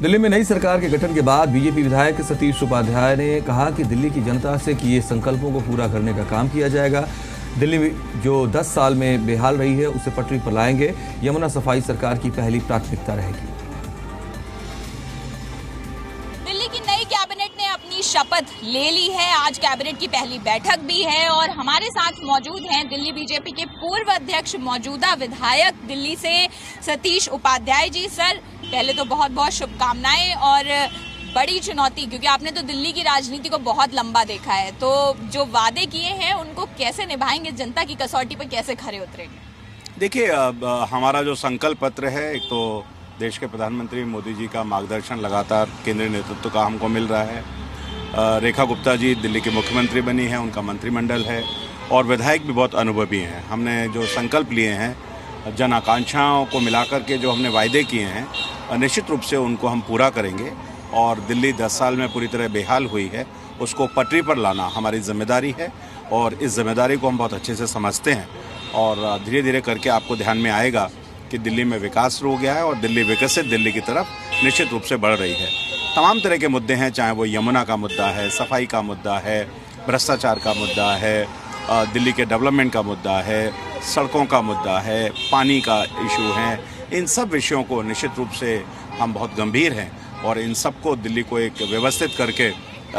दिल्ली में नई सरकार के गठन के बाद बीजेपी विधायक सतीश उपाध्याय ने कहा कि दिल्ली की जनता से किए संकल्पों को पूरा करने का काम किया जाएगा। दिल्ली में जो 10 साल में बेहाल रही है उसे पटरी पर लाएंगे। यमुना सफाई सरकार की पहली प्राथमिकता रहेगी। दिल्ली की नई कैबिनेट ने अपनी शपथ ले ली है। आज कैबिनेट की पहली बैठक भी है और हमारे साथ मौजूद हैं दिल्ली बीजेपी के पूर्व अध्यक्ष, मौजूदा विधायक दिल्ली से सतीश उपाध्याय जी। सर, पहले तो बहुत बहुत शुभकामनाएं और बड़ी चुनौती, क्योंकि आपने तो दिल्ली की राजनीति को बहुत लंबा देखा है, तो जो वादे किए हैं उनको कैसे निभाएंगे, जनता की कसौटी पर कैसे खरे उतरेंगे? देखिए, हमारा जो संकल्प पत्र है, एक तो देश के प्रधानमंत्री मोदी जी का मार्गदर्शन लगातार केंद्रीय नेतृत्व का हमको मिल रहा है। रेखा गुप्ता जी दिल्ली की मुख्यमंत्री बनी है, उनका मंत्रिमंडल है और विधायक भी बहुत अनुभवी हैं। हमने जो संकल्प लिए हैं, जन आकांक्षाओं को मिलाकर के जो हमने वायदे किए हैं, निश्चित रूप से उनको हम पूरा करेंगे। और दिल्ली 10 साल में पूरी तरह बेहाल हुई है, उसको पटरी पर लाना हमारी जिम्मेदारी है और इस जिम्मेदारी को हम बहुत अच्छे से समझते हैं। और धीरे धीरे करके आपको ध्यान में आएगा कि दिल्ली में विकास शुरू हो गया है और दिल्ली विकसित दिल्ली की तरफ निश्चित रूप से बढ़ रही है। तमाम तरह के मुद्दे हैं, चाहे वो यमुना का मुद्दा है, सफाई का मुद्दा है, भ्रष्टाचार का मुद्दा है, दिल्ली के डेवलपमेंट का मुद्दा है, सड़कों का मुद्दा है, पानी का इशू है। इन सब विषयों को निश्चित रूप से हम बहुत गंभीर हैं और इन सबको दिल्ली को एक व्यवस्थित करके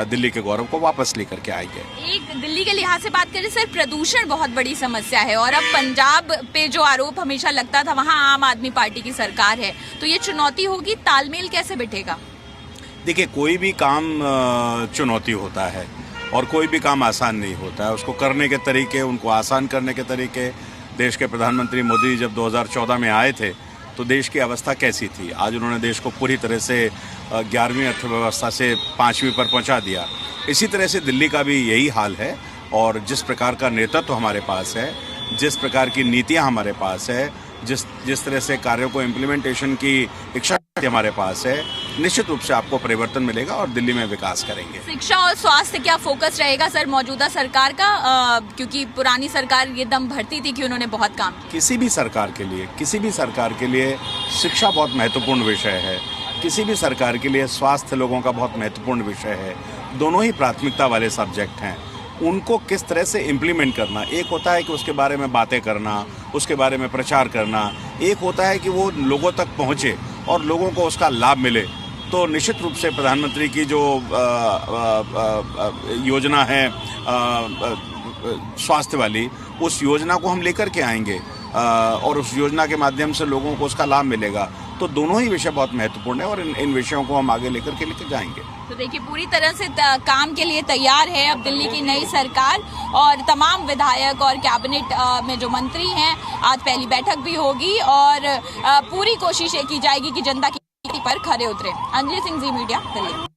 दिल्ली के गौरव को वापस लेकर के आएंगे। एक दिल्ली के लिहाज से बात करें सर, प्रदूषण बहुत बड़ी समस्या है और अब पंजाब पे जो आरोप हमेशा लगता था, वहाँ आम आदमी पार्टी की सरकार है, तो ये चुनौती होगी, तालमेल कैसे बैठेगा? देखिए, कोई भी काम चुनौती होता है और कोई भी काम आसान नहीं होता है। उसको करने के तरीके, उनको आसान करने के तरीके, देश के प्रधानमंत्री मोदी जब 2014 में आए थे तो देश की अवस्था कैसी थी? आज उन्होंने देश को पूरी तरह से 11वीं अर्थव्यवस्था से 5वीं पर पहुंचा दिया। इसी तरह से दिल्ली का भी यही हाल है और जिस प्रकार का नेतृत्व हमारे पास है, जिस प्रकार की नीतियां हमारे पास है, जिस तरह से कार्यों को इम्प्लीमेंटेशन की इच्छा हमारे पास है, निश्चित रूप से आपको परिवर्तन मिलेगा और दिल्ली में विकास करेंगे। शिक्षा और स्वास्थ्य क्या फोकस रहेगा सर मौजूदा सरकार का? क्योंकि पुरानी सरकार ये दम भरती थी कि उन्होंने बहुत काम किया। किसी भी सरकार के लिए शिक्षा बहुत महत्वपूर्ण विषय है। किसी भी सरकार के लिए स्वास्थ्य लोगों का बहुत महत्वपूर्ण विषय है। दोनों ही प्राथमिकता वाले सब्जेक्ट हैं। उनको किस तरह से इम्प्लीमेंट करना, एक होता है कि उसके बारे में बातें करना, उसके बारे में प्रचार करना, एक होता है कि वो लोगों तक पहुँचे और लोगों को उसका लाभ मिले। तो निश्चित रूप से प्रधानमंत्री की जो योजना है स्वास्थ्य वाली, उस योजना को हम लेकर के आएंगे और उस योजना के माध्यम से लोगों को उसका लाभ मिलेगा। तो दोनों ही विषय बहुत महत्वपूर्ण है और इन विषयों को हम आगे लेकर जाएंगे। तो देखिए, पूरी तरह से काम के लिए तैयार है अब दिल्ली की नई सरकार और तमाम विधायक और कैबिनेट में जो मंत्री हैं। आज पहली बैठक भी होगी और पूरी कोशिश की जाएगी कि जनता की पर खरे उतरे। अंजलि सिंह, जी मीडिया, दिल्ली।